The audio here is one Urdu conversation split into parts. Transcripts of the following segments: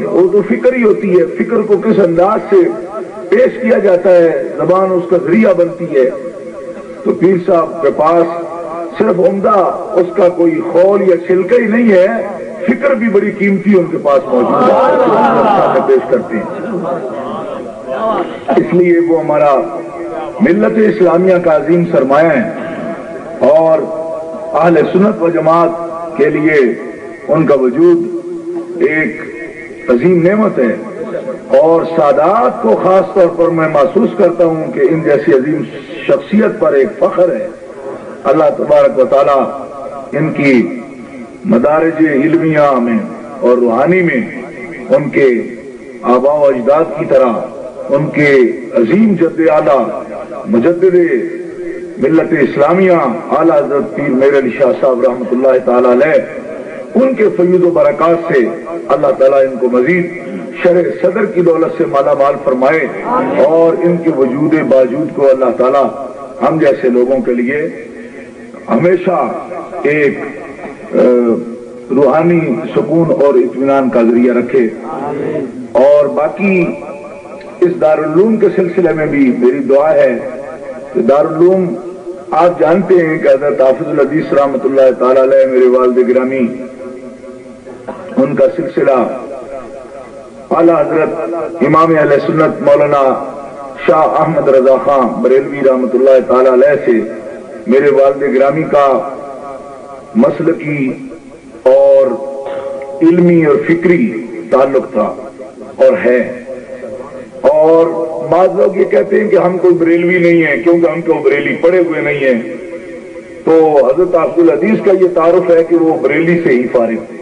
وہ تو فکر ہی ہوتی ہے، فکر کو کس انداز سے پیش کیا جاتا ہے، زبان اس کا ذریعہ بنتی ہے۔ تو پیر صاحب کے پاس صرف عمدہ اس کا کوئی خول یا چھلکا ہی نہیں ہے، فکر بھی بڑی قیمتی ان کے پاس موجود ہے جو ہم پیش کرتے ہیں۔ اس لیے وہ ہمارا ملت اسلامیہ کا عظیم سرمایہ ہے، اور اہل سنت و جماعت کے لیے ان کا وجود ایک عظیم نعمت ہے، اور سادات کو خاص طور پر میں محسوس کرتا ہوں کہ ان جیسی عظیم شخصیت پر ایک فخر ہے۔ اللہ تبارک و تعالی ان کی مدارج علمیہ میں اور روحانی میں ان کے آباء و اجداد کی طرح ان کے عظیم جد اعلیٰ مجدد ملت اسلامیہ اعلیٰ حضرت پیر میر علی شاہ صاحب رحمۃ اللہ تعالی علیہ، ان کے فیض و برکات سے اللہ تعالیٰ ان کو مزید شرح صدر کی دولت سے مالا مال فرمائے، اور ان کے وجود باوجود کو اللہ تعالیٰ ہم جیسے لوگوں کے لیے ہمیشہ ایک روحانی سکون اور اطمینان کا ذریعہ رکھے۔ اور باقی اس دارالعلوم کے سلسلے میں بھی میری دعا ہے کہ دارالعلوم آپ جانتے ہیں کہ حضرت حافظ الحدیث رحمۃ اللہ تعالی علیہ میرے والد گرامی، ان کا سلسلہ اعلیٰ حضرت امام اہل سنت مولانا شاہ احمد رضا خان بریلوی رحمۃ اللہ تعالی علیہ سے میرے والد گرامی کا مسلکی اور علمی اور فکری تعلق تھا اور ہے۔ اور بعض لوگ یہ کہتے ہیں کہ ہم کوئی بریلوی نہیں ہیں کیونکہ ہم کو بریلی پڑھے ہوئے نہیں ہیں، تو حضرت حافظ الحدیث کا یہ تعارف ہے کہ وہ بریلی سے ہی فارغ تھے،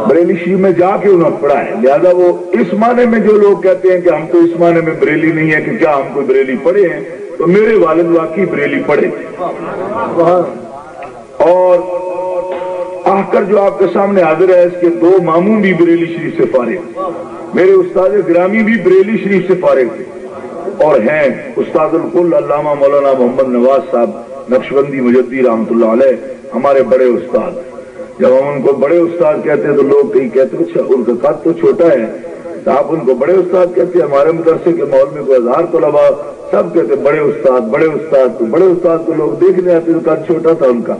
بریلی شریف میں جا کے انہوں نے پڑھا ہے، لہذا وہ اس معنی میں جو لوگ کہتے ہیں کہ ہم تو اس معنی میں بریلی نہیں ہے کہ کیا ہم کوئی بریلی پڑھے ہیں، تو میرے والد واقعی بریلی پڑھے تھے۔ اور آ کر جو آپ کے سامنے حاضر ہے، اس کے دو ماموں بھی بریلی شریف سے فارغ، میرے استاد گرامی بھی بریلی شریف سے فارغ تھے، اور ہیں استاد الکل علامہ مولانا محمد نواز صاحب نقشبندی مجدی رحمۃ اللہ علیہ، ہمارے بڑے استاد۔ جب ہم ان کو بڑے استاد کہتے ہیں تو لوگ کہیں کہتے ہیں اچھا ان کا قد تو چھوٹا ہے، تو آپ ان کو بڑے استاد کہتے ہیں؟ ہمارے مدرسے کے ماحول میں کوئی 1000 طلبا سب کہتے ہیں بڑے استاد بڑے استاد، تو بڑے استاد کو لوگ دیکھنے آتے تو قد چھوٹا تھا ان کا،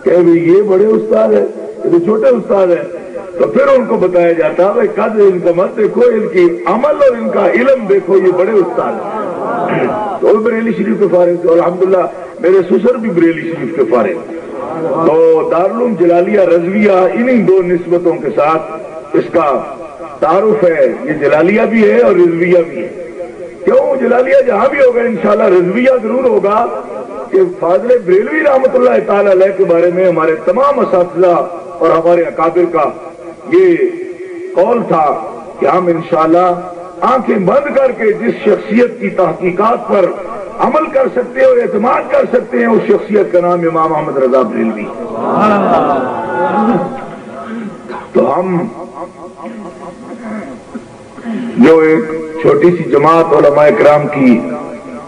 کہ یہ بڑے استاد ہے، یہ تو چھوٹے استاد ہے، تو پھر ان کو بتایا جاتا ہے قد ان کا مت دیکھو، ان کی عمل اور ان کا علم دیکھو، یہ بڑے استاد ہیں۔ تو بریلی شریف کے فارغ تھے، اور الحمدللہ میرے سسر بھی بریلی شریف کے فارغ۔ تو دارالعلوم جلالیہ رضویہ انہی دو نسبتوں کے ساتھ اس کا تعارف ہے، یہ جلالیہ بھی ہے اور رضویہ بھی ہے۔ کیوں جلالیہ جہاں بھی ہوگا انشاءاللہ رضویہ ضرور ہوگا، کہ فاضل بریلوی رحمۃ اللہ تعالی علیہ کے بارے میں ہمارے تمام اساتذہ اور ہمارے اکابر کا یہ قول تھا کہ ہم انشاءاللہ آنکھیں بند کر کے جس شخصیت کی تحقیقات پر عمل کر سکتے ہیں اور اعتماد کر سکتے ہیں، اس شخصیت کا نام امام احمد رضا بریلوی۔ تو ہم جو ایک چھوٹی سی جماعت علماء کرام کی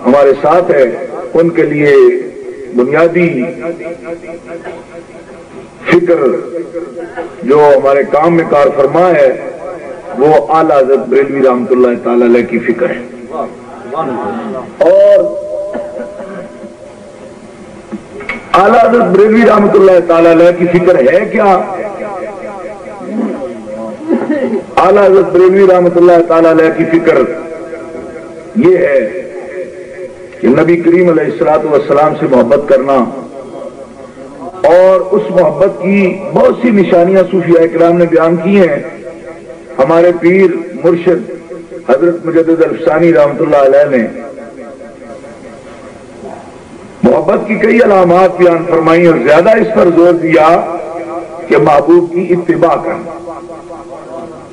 ہمارے ساتھ ہے، ان کے لیے بنیادی فکر جو ہمارے کام میں کار فرما ہے وہ اعلیٰ حضرت بریلوی رحمۃ اللہ تعالی علیہ کی فکر ہے۔ اور اعلیٰ حضرت بریلوی رحمۃ اللہ تعالی علیہ کی فکر ہے کیا؟ اعلیٰ حضرت بریلوی رحمۃ اللہ تعالی علیہ کی فکر یہ ہے کہ نبی کریم علیہ الصلوۃ والسلام سے محبت کرنا، اور اس محبت کی بہت سی نشانیاں صوفیاء کرام نے بیان کی ہیں۔ ہمارے پیر مرشد حضرت مجدد الفسانی رحمۃ اللہ علیہ نے محبت کی کئی علامات بیان فرمائی اور زیادہ اس پر زور دیا کہ محبوب کی اتباع کرنا،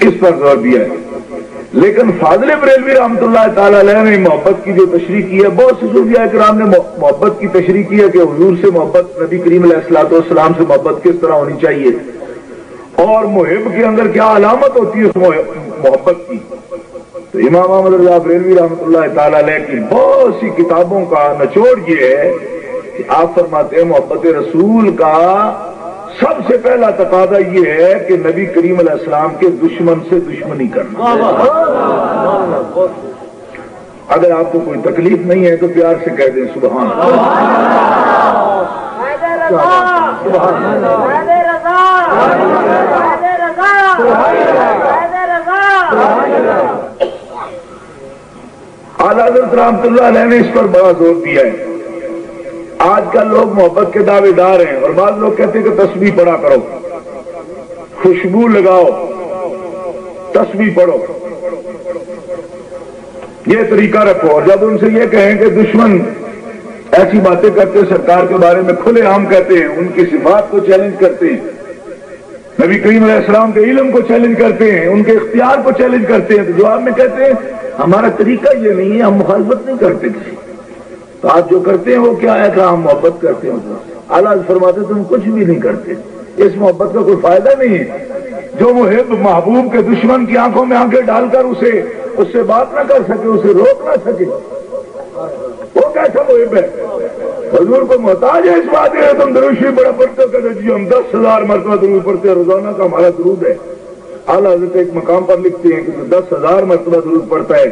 اس پر زور دیا ہے۔ لیکن فاضل بریلوی رحمۃ اللہ تعالی علیہ نے محبت کی جو تشریح کی ہے، بہت سے صوفیاء کرام نے محبت کی تشریح کی ہے کہ حضور سے محبت، نبی کریم علیہ الصلوۃ والسلام سے محبت کس طرح ہونی چاہیے، اور محب کے اندر کیا علامت ہوتی ہے اس محبت کی۔ تو امام احمد رضا بریلوی رحمۃ اللہ تعالی علیہ کی بہت سی کتابوں کا نچوڑ یہ ہے کہ آپ فرماتے ہیں محبت رسول کا سب سے پہلا تقاضا یہ ہے کہ نبی کریم علیہ السلام کے دشمن سے دشمنی کرنا. اگر آپ کو کوئی تکلیف نہیں ہے تو پیار سے کہہ دیں سبحان اللہ. اعلیٰ حضرت رحمۃ اللہ علیہ نے اس پر بڑا زور دیا ہے. آج کل لوگ محبت کے دعوے دار ہیں اور بعض لوگ کہتے ہیں کہ تسبیح پڑھا کرو, خوشبو لگاؤ, تسبیح پڑھو, یہ طریقہ رکھو. اور جب ان سے یہ کہیں کہ دشمن ایسی باتیں کرتے سرکار کے بارے میں کھلے عام کہتے ہیں, ان کی صفات کو چیلنج کرتے ہیں, نبی کریم علیہ السلام کے علم کو چیلنج کرتے ہیں, ان کے اختیار کو چیلنج کرتے ہیں, تو جواب میں کہتے ہیں ہمارا طریقہ یہ نہیں ہے, ہم مخالفت نہیں کرتے کسی. تو آپ جو کرتے ہیں وہ کیا ہے کہ ہم محبت کرتے ہیں. اعلیٰ فرماتے تم کچھ بھی نہیں کرتے, اس محبت کا کوئی فائدہ نہیں ہے. جو محب محبوب کے دشمن کی آنکھوں میں آنکھیں ڈال کر اس سے بات نہ کر سکے, اسے روک نہ سکے, وہ کیسا محب ہے؟ حضور کو محتاج ہے اس بات ہے تم درود شریف بڑا پڑھتے ہو, کہتے جی ہم 10,000 مرتبہ درود پڑھتے ہیں, روزانہ کا ہمارا درود ہے. اعلیٰ حضرت ایک مقام پر لکھتے ہیں کہ 10,000 مرتبہ درود پڑھتا ہے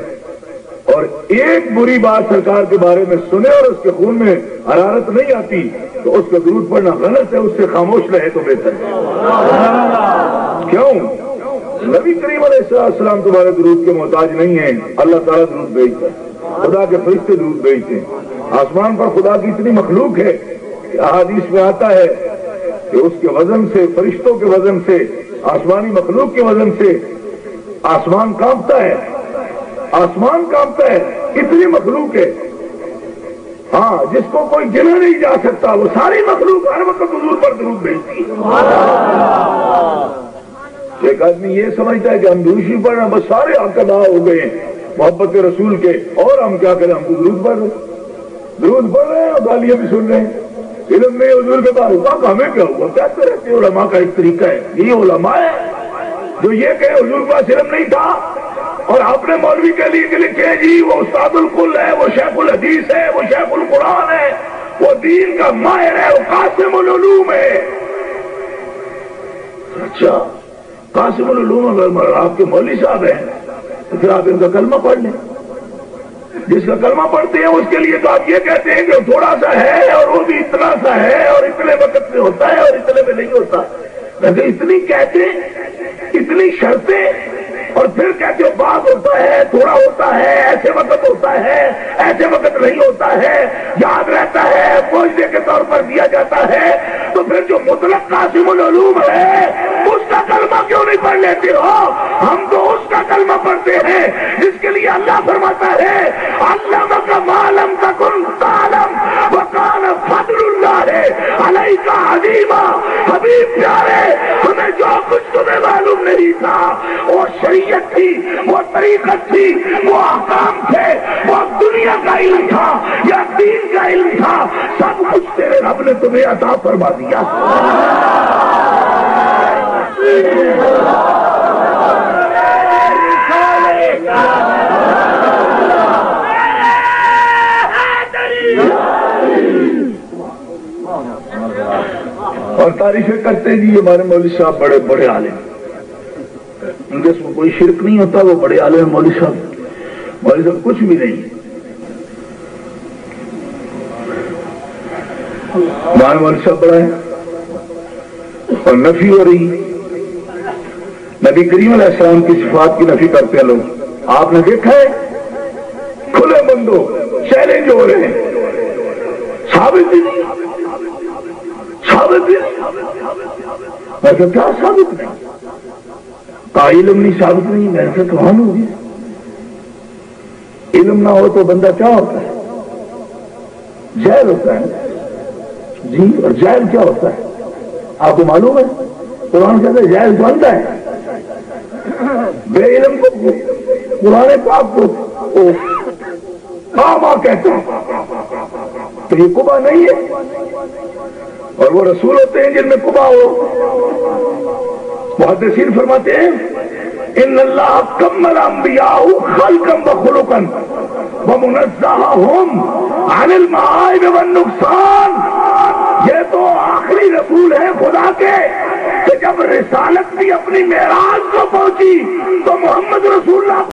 اور ایک بری بات سرکار کے بارے میں سنے اور اس کے خون میں حرارت نہیں آتی تو اس کا درود پڑھنا غلط ہے, اس سے خاموش رہے تو بہتر ہے. کیوں؟ نبی کریم علیہ السلام تمہارے درود کے محتاج نہیں ہیں. اللہ تعالیٰ درود بھیجتا ہے, خدا کے فرشتے درود بھیجتے ہیں. آسمان پر خدا کی اتنی مخلوق ہے کہ احادیث میں آتا ہے کہ اس کے وزن سے, فرشتوں کے وزن سے, آسمانی مخلوق کے وزن سے آسمان کانپتا ہے, آسمان کانپتا ہے. اتنی مخلوق ہے, ہاں, جس کو کوئی گنا نہیں جا سکتا. وہ ساری مخلوق ہر وقت حضور پر درود بھیجتی ہے. ایک آدمی یہ سمجھتا ہے کہ ہم درود شریف پڑھ رہے ہیں بس سارے حق ادا ہو گئے ہیں محبت رسول کے, اور ہم کیا کریں, ہم تو درود پڑھ رہے ہیں, درود پڑھ رہے ہیں اور گالیاں بھی سن رہے ہیں. علم میں حضور کے بعد ہوگا ہمیں کیا ہوا, کہتے رہتے ہیں. علماء کا ایک طریقہ ہے, یہ علماء ہے جو یہ کہ حضور کے پاس علم نہیں تھا اور آپ نے مولوی کے لیے کہ لکھے جی وہ استاد الکل ہے, وہ شیخ الحدیث ہے, وہ شیخ القرآن ہے, وہ دین کا ماہر ہے, وہ قاسم العلوم ہے. اچھا, قاسم العلوم اگر آپ کے مولوی صاحب ہیں تو پھر آپ ان کا کلمہ پڑھ لیں. جس کا کلمہ پڑھتے ہیں اس کے لیے تو آپ یہ کہتے ہیں کہ تھوڑا سا ہے اور وہ بھی اتنا سا ہے اور اتنے وقت میں ہوتا ہے اور اتنے میں نہیں ہوتا. لیکن اتنی کہتے, اتنی شرطیں, اور پھر کہتے ہو بعض ہوتا ہے, تھوڑا ہوتا ہے, ایسے وقت ہوتا ہے, ایسے وقت نہیں ہوتا ہے, یاد رہتا ہے, معجزے کے طور پر دیا جاتا ہے. تو پھر جو مطلق قاسم العلوم ہے اس کا کلمہ کیوں نہیں پڑھ لیتے ہو؟ ہم تو اس کا کلمہ پڑھتے ہیں جس کے لیے اللہ فرماتا ہے علمک ما لم تکن تعلم وکان فضل اللہ علیک عظیما. حبیب پیارے, ہمیں جو کچھ تمہیں معلوم نہیں تھا, وہ شریعت تھی, وہ طریقت تھی, وہ احکام تھے, وہ دنیا کا علم تھا یا دین کا علم تھا, سب کچھ تیرے رب نے تمہیں عطا فرما دیا. اور تعریفیں کرتے جی ہمارے مولوی صاحب بڑے بڑے عالم, ان کے اس میں کوئی شرک نہیں ہوتا, وہ بڑے عالم ہیں مولوی صاحب. مولوی صاحب کچھ بھی نہیں. ہمارے مولوی صاحب بڑا ہے اور نفی ہو رہی. نبی کریم علیہ السلام کی صفات کی نفی کرتے ہیں لوگ. آپ نے دیکھا ہے کھلے بندوں چیلنج ہو رہے ہیں, ثابت ہی نہیں, ثابت ہی میں کہ کیا ثابت نہیں, کا علم نہیں, ثابت نہیں. میں سے کہاں ہوگی, علم نہ ہو تو بندہ کیا ہوتا ہے, جاہل ہوتا ہے جی. اور جاہل کیا ہوتا ہے آپ کو معلوم ہے؟ قرآن کہتا ہے جاہل بنتا ہے, بے علم کو قرآن پاک کو ماں کہتے ہیں. تو یہ قبا نہیں ہے, اور وہ رسول ہوتے ہیں جن میں قبا ہو. محدثین فرماتے ہیں ان اللہ کمل انبیاء خلقا وخلقا ومنزہہم عن المعائب والنقصان. یہ تو آخری رسول ہے خدا کے کہ جب رسالت بھی اپنی معراج کو پہنچی تو محمد رسول اللہ